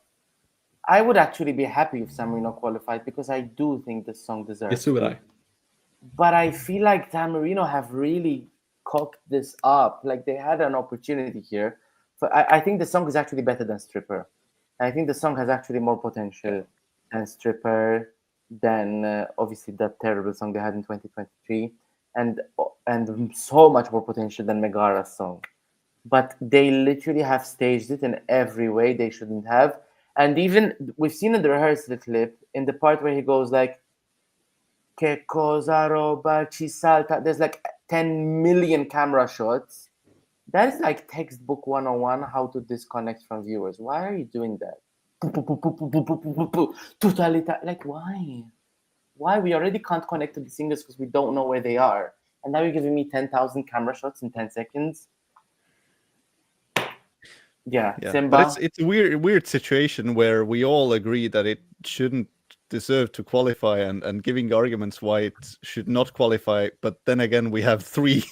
I would actually be happy if San Marino qualified because I do think this song deserves. Yes, so would I. But I feel like San Marino have really cocked this up. Like they had an opportunity here. But I think the song is actually better than Stripper. I think the song has actually more potential than Stripper, than obviously that terrible song they had in 2023, and so much more potential than Megara's song. But they literally have staged it in every way they shouldn't have. And even we've seen in the rehearsal clip, in the part where he goes like, "Che cosa roba ci salta," there's like 10 million camera shots. That is like textbook 101, how to disconnect from viewers. Why are you doing that? Like, why? Why? We already can't connect to the singers because we don't know where they are. And now you're giving me 10,000 camera shots in 10 seconds? Yeah, Simba. But it's a weird situation where we all agree that it shouldn't deserve to qualify and giving arguments why it should not qualify. But then again, we have three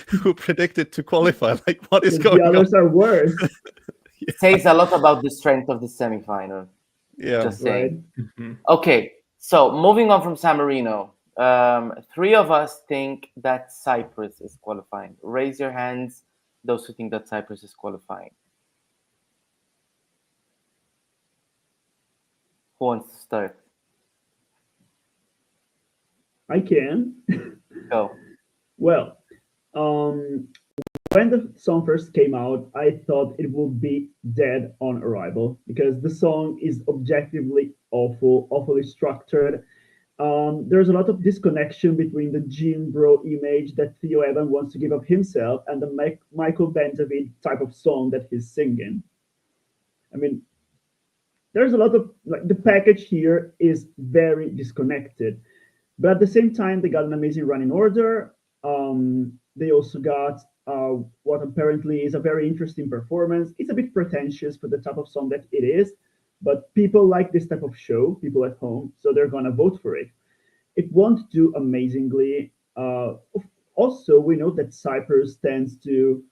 who predicted to qualify. Like, what is going on? The others are worse. Says a lot about the strength of the semifinal. Yeah. Just saying. Right. Okay, so moving on from San Marino, three of us think that Cyprus is qualifying. Raise your hands, those who think that Cyprus is qualifying. Who wants to start? I can. Go. Well, when the song first came out, I thought it would be dead on arrival because the song is objectively awfully structured. There's a lot of disconnection between the gym bro image that Theo Evan wants to give of himself and the Michael Benjamin type of song that he's singing. I mean, there's a lot of like the package here is very disconnected, but at the same time they got an amazing running order. They also got what apparently is a very interesting performance. It's a bit pretentious for the type of song that it is, but people like this type of show, people at home, so they're gonna vote for it. It won't do amazingly. Also, we know that Cyprus tends to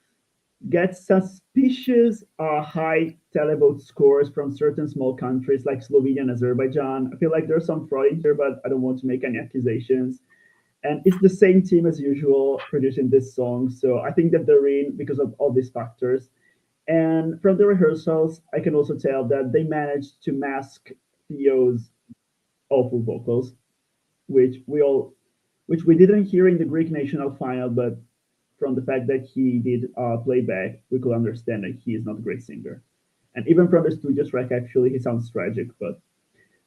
get suspicious high televote scores from certain small countries like Slovenia and Azerbaijan. I feel like there's some fraud in here, but I don't want to make any accusations. And it's the same team as usual producing this song. So I think that they're in because of all these factors. And from the rehearsals, I can also tell that they managed to mask Theo's awful vocals, which we didn't hear in the Greek national final, but from the fact that he did playback, we could understand that he is not a great singer. And even from the studio track, actually, he sounds tragic, but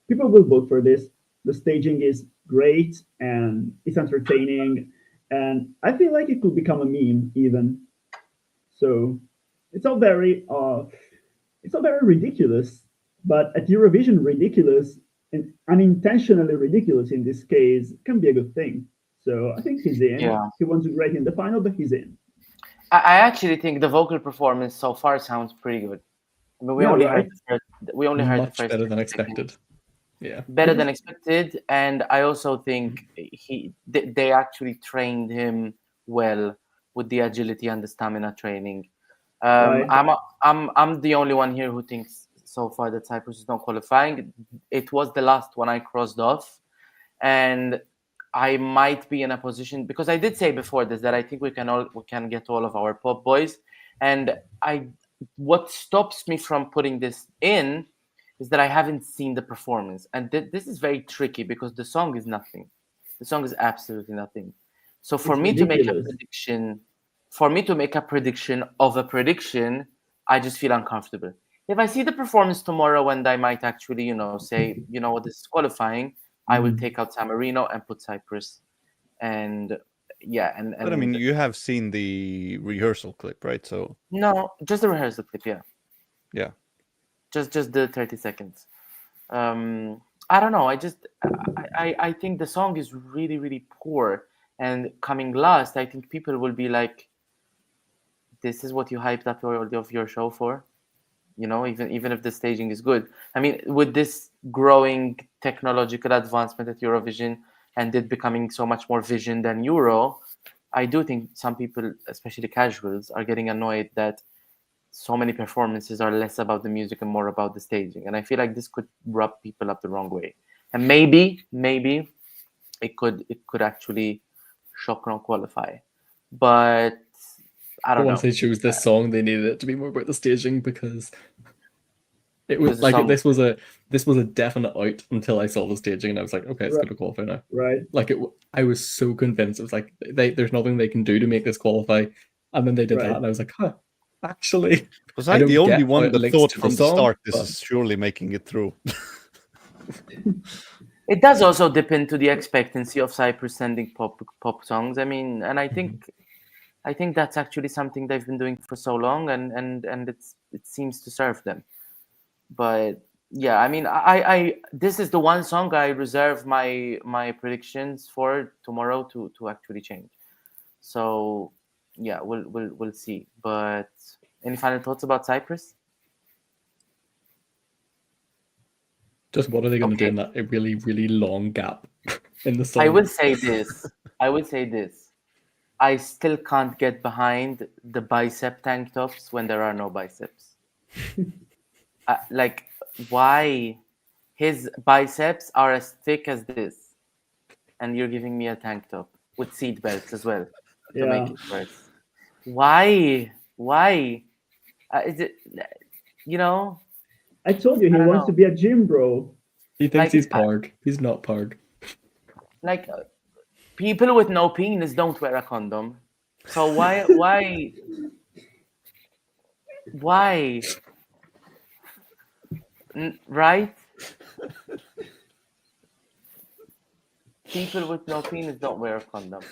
people will vote for this. The staging is great and it's entertaining. And I feel like it could become a meme even. So it's all very ridiculous, but at Eurovision, ridiculous and unintentionally ridiculous in this case can be a good thing. So I think he's in. Yeah. He won't do great in the final, but he's in. I actually think the vocal performance so far sounds pretty good. I mean, we only heard Much the first better than 30 expected. seconds. Yeah. Better than expected, and I also think they actually trained him well with the agility and the stamina training. Right. I'm the only one here who thinks so far that Cyprus is not qualifying. It was the last one I crossed off, and I might be in a position, because I did say before this that I think we can get all of our pop boys, and what stops me from putting this in is that I haven't seen the performance, and this is very tricky because the song is nothing. The song is absolutely nothing. So for It's me to make a ridiculous. prediction, of a prediction, I just feel uncomfortable. If I see the performance tomorrow and I might actually, say, you know what, this is qualifying, I will take out San Marino and put Cyprus. And yeah, But I mean, you have seen the rehearsal clip, right? So no, just the rehearsal clip, yeah. yeah. Just the 30 seconds. I don't know. I think the song is really, really poor. And coming last, I think people will be like, this is what you hyped up of your show for? Even if the staging is good. I mean, with this growing technological advancement at Eurovision and it becoming so much more vision than Euro, I do think some people, especially casuals, are getting annoyed that so many performances are less about the music and more about the staging. And I feel like this could rub people up the wrong way. And maybe it could actually shock non-qualify. But I don't know. Once they chose this song, they needed it to be more about the staging because it was the like song- this was a definite out until I saw the staging and I was like, okay, it's Right. going to qualify now. Right. Like I was so convinced. It was like there's nothing they can do to make this qualify, and then they did Right. that, and I was like, huh, actually, Was I I don't the only get how one it that links thought to the from the song, start this but- is surely making it through? It does also depend to the expectancy of Cyprus sending pop songs. I mean, and I think that's actually something they've been doing for so long, and it seems to serve them. But yeah, I mean, I this is the one song I reserve my predictions for tomorrow to actually change. So yeah, we'll see. But any final thoughts about Cyprus? Just what are they going to do Okay. in that really, really long gap in the song? I will say this. I still can't get behind the bicep tank tops when there are no biceps. Like, why? His biceps are as thick as this, and you're giving me a tank top with seat belts as well to Yeah. make it worse. Why? Is it? I told you he I don't wants know. to be a gym bro. He thinks like, he's Parg. He's not Parg. Like, people with no penis don't wear a condom. So why? Right? People with no penis don't wear a condom.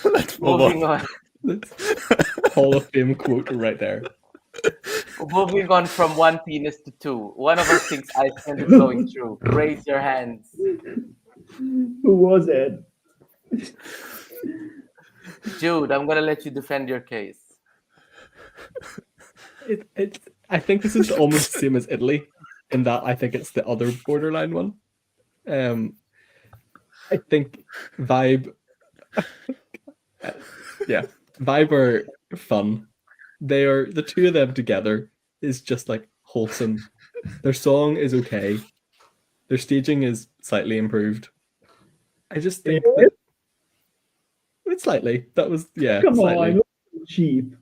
Let's move Moving on. on. Hall of Fame quote right there. Moving on from one penis to two. One of us thinks Iceland is going through. Raise your hands. Who was it? Jude, I'm going to let you defend your case. I think this is almost the same as Italy in that I think it's the other borderline one. I think Vibe, Vibe are fun. They are, the two of them together is just like wholesome. Their song is okay. Their staging is slightly improved. I just think that it's slightly. That was Come slightly. on, cheap.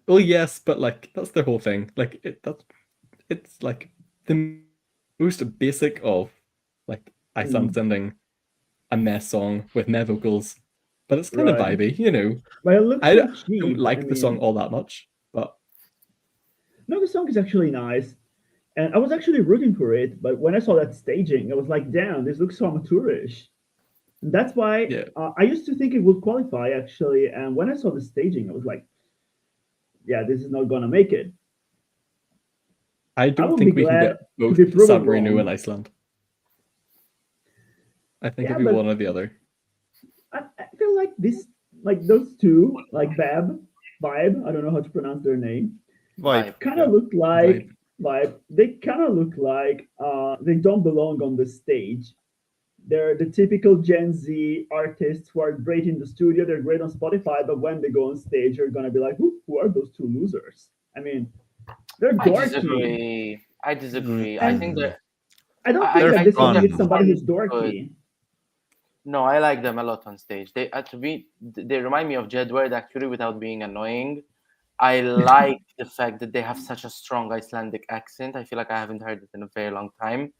Well, yes, but like that's their whole thing. Like it's like the most basic of like Iceland sending a mess song with meh vocals, but it's kind of Right. vibey, you know. But it looks I so cheap. don't like I the song mean, all that much, but No, the song is actually nice. And I was actually rooting for it, but when I saw that staging, I was like, damn, this looks so amateurish. And that's why Yeah. I used to think it would qualify, actually. And when I saw the staging, I was like, yeah, this is not going to make it. I don't will think be we can glad get to both be proven San Marino wrong. and Iceland. I think Yeah, it'd be but- one or the other. I feel like those two, like Vibe, I don't know how to pronounce their name, Vibe. kind of look like Vibe. They kind of look like they don't belong on the stage. They're the typical Gen Z artists who are great in the studio. They're great on Spotify, but when they go on stage, you're gonna be like, who are those two losers? I mean, they're I dorky. disagree. I think that I don't I, think They're that this song fun. needs somebody who's Good. dorky. No, I like them a lot on stage. They to me they remind me of Jedward actually without being annoying. I like the fact that they have such a strong Icelandic accent. I feel like I haven't heard it in a very long time.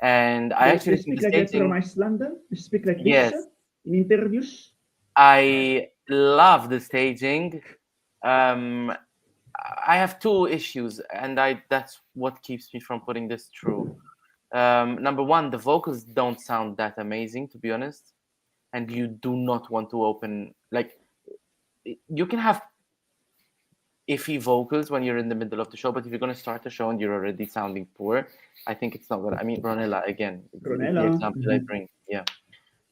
And I They actually think speak the like that from staging, Iceland. They speak like yes, this in interviews. I love the staging. Um, I have two issues, and that's what keeps me from putting this through. Number one, the vocals don't sound that amazing, to be honest, and you do not want to open like you can have iffy vocals when you're in the middle of the show, but if you're going to start the show and you're already sounding poor, I think it's not gonna. I mean, Ronella again, the Ronella. example I bring, yeah.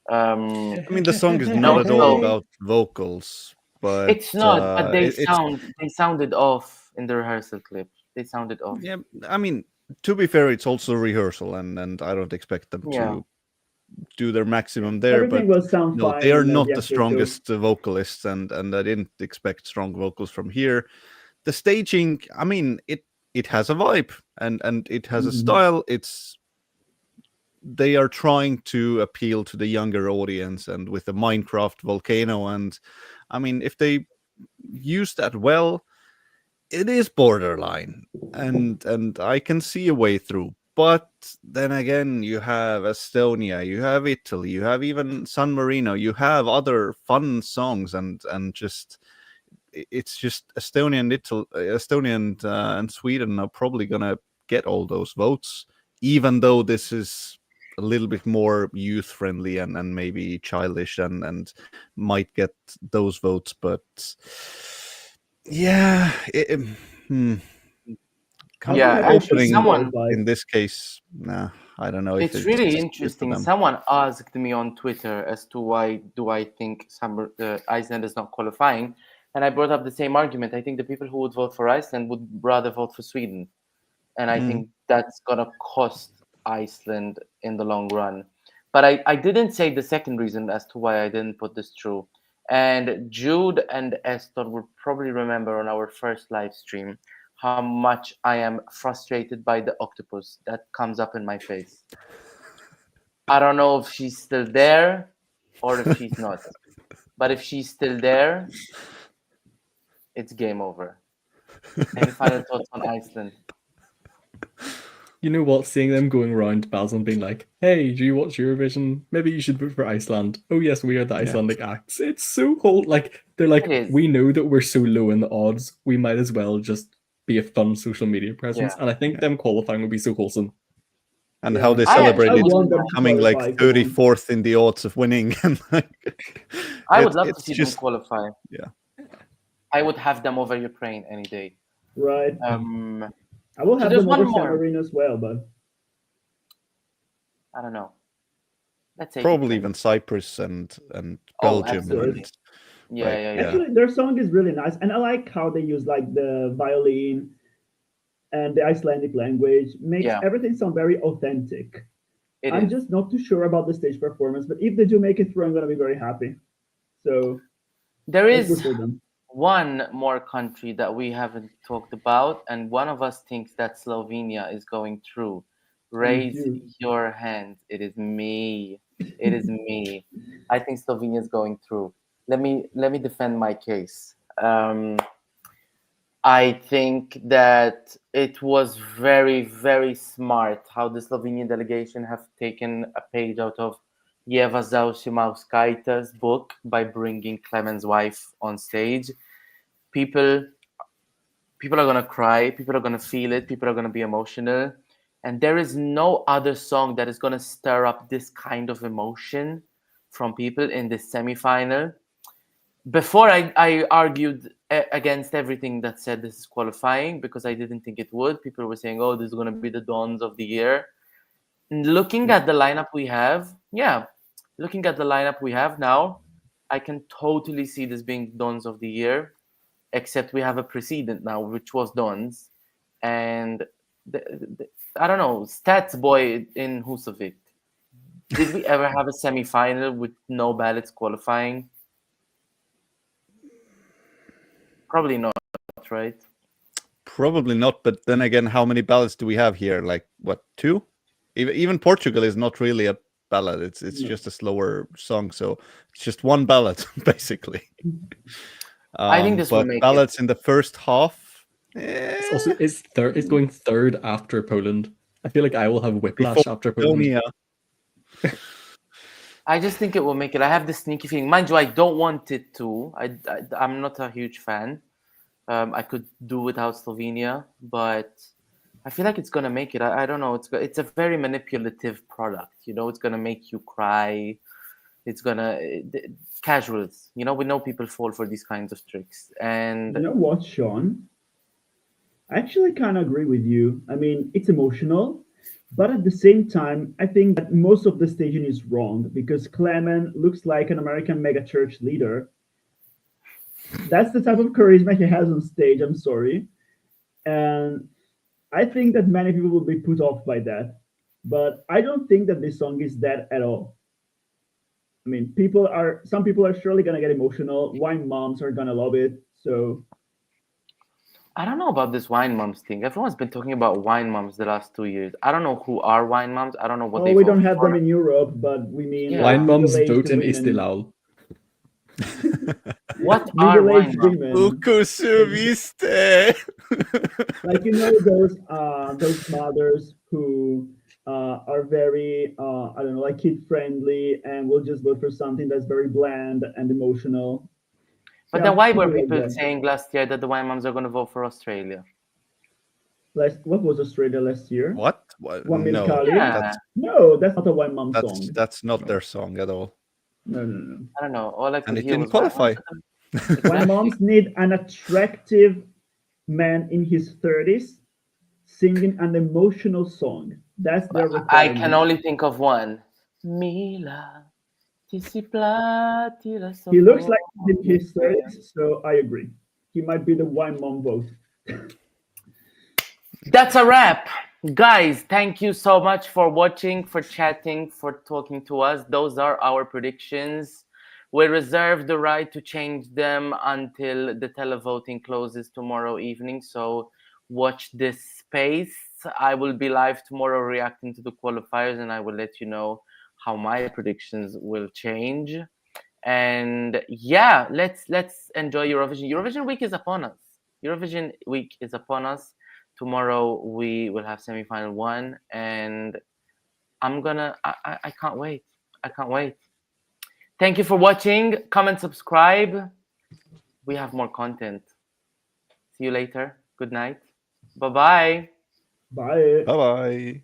Um, I mean, the song is And not at all also- about vocals, but it's not, but they it's sounded off in the rehearsal clip. They sounded off. yeah. I mean, to be fair, it's also rehearsal, and I don't expect them Yeah. to do their maximum there. Everything But will sound no, fine. they are in not the actual show. strongest vocalists, and I didn't expect strong vocals from here. The staging, I mean, it has a vibe and it has a Mhm. style. They are trying to appeal to the younger audience, and with the Minecraft volcano, and I mean, if they use that well, it is borderline, and I can see a way through. But then again, you have Estonia, you have Italy, you have even San Marino, you have other fun songs, and just it's just Estonia and Sweden are probably gonna get all those votes, even though this is a little bit more youth friendly and maybe childish and might get those votes. But yeah, Yeah, actually, opening someone- in this case, nah, I don't know if It's it really just is for interesting. them. Someone asked me on Twitter as to why do I think Iceland is not qualifying, and I brought up the same argument. I think the people who would vote for Iceland would rather vote for Sweden, and I think that's gonna cost Iceland in the long run. But I didn't say the second reason as to why I didn't put this through. And Jude and Eston will probably remember on our first live stream how much I am frustrated by the octopus that comes up in my face. I don't know if she's still there or if she's not. But if she's still there, it's game over. Any final thoughts on Iceland? You know what? Seeing them going around Basel and being like, "Hey, do you watch Eurovision? Maybe you should vote for Iceland." Oh yes, we are the Icelandic acts. It's so cool. Like they're like, It is. we know that we're so low in the odds. We might as well just be a fun social media presence. Yeah. And I think them qualifying would be so wholesome. And Yeah. how they I celebrated want them to coming like qualify, come on. 34th in the odds of winning. And I would love to it's see just them qualify. yeah. I would have them over Ukraine any day. Right. I will so have there's them one over San more. Marino as well, but I don't know. Let's say Probably Ukraine. even Cyprus and Oh, Belgium. absolutely. And, Yeah, like, yeah, yeah. yeah. actually their song is really nice, and I like how they use like the violin and the Icelandic language. Makes Yeah. everything sound very authentic. It I'm is. just not too sure about the stage performance, but if they do make it through, I'm gonna be very happy. So There that's good is for them. one more country that we haven't talked about, and one of us thinks that Slovenia is going through. Raise you. your hand. It is me. It is me. I think Slovenia is going through. Let me defend my case. I think that it was very, very smart how the Slovenian delegation have taken a page out of Jeva Zausimauskaita's book by bringing Clemen's wife on stage. People are gonna cry, people are gonna feel it, people are gonna be emotional, and there is no other song that is gonna stir up this kind of emotion from people in this semi-final. Before I argued against everything that said this is qualifying because I didn't think it would. People were saying, "Oh, this is gonna be the Dons of the year." Looking at the lineup we have, looking at the lineup we have now, I can totally see this being Dons of the year. Except we have a precedent now, which was Dons, and I don't know, Stats Boy in Husavik. Did we ever have a semi-final with no ballots qualifying? Probably not, right? probably not. But then again, how many ballots do we have here? Like what, 2 Even Portugal is not really a ballad. It's just a slower song, so it's just one ballad basically. I think this will but make ballads it. in the first half. It's also it's going third after Poland. I feel like I will have whiplash Before after Poland. Estonia. I just think it will make it. I have this sneaky feeling. Mind you, I don't want it to. I'm not a huge fan. I could do without Slovenia, but I feel like it's gonna make it. I don't know. It's a very manipulative product. You know, it's gonna make you cry. It's gonna casuals. You know, we know people fall for these kinds of tricks. And You know what, Sean? I actually kind of agree with you. I mean, it's emotional, but at the same time, I think that most of the staging is wrong because Clement looks like an American megachurch leader. That's the type of charisma he has on stage. I'm sorry. And I think that many people will be put off by that. But I don't think that this song is that at all. I mean, some people are surely gonna get emotional. Wine moms are gonna love it. So I don't know about this wine moms thing. Everyone's been talking about wine moms the last 2 years. I don't know who are wine moms. I don't know what they we vote don't have for. them in Europe, but we mean Yeah. Wine mums middle-aged vote in women. Istilal. What are wine Middle-aged moms? women. Ukusuviste. Like those mothers who are very I don't know, like kid friendly and will just vote for something that's very bland and emotional. But Yeah, then why were like people that. saying last year that the wine moms are going to vote for Australia? What was Australia last year? What? One Mil No, Kali? Yeah. No, that's not a wine mom song. that's not their song at all. No. I don't know. All I could And it hear didn't was wine qualify. moms. Wine Exactly. moms need an attractive man in his 30s singing an emotional song. That's their I requirement. can only think of one. Mila, ti si plati la He looks like sopra. he's in his 30s, so I agree. He might be the wine mom vote. That's a wrap. Guys, thank you so much for watching, for chatting, for talking to us. Those are our predictions. We reserve the right to change them until the televoting closes tomorrow evening. So watch this space. I will be live tomorrow reacting to the qualifiers, and I will let you know how my predictions will change. And yeah, let's enjoy Eurovision. Eurovision week is upon us. Eurovision week is upon us. Tomorrow we will have semifinal 1, and I can't wait. I can't wait. Thank you for watching. Comment, subscribe. We have more content. See you later. Good night. Bye-bye. Bye. Bye bye.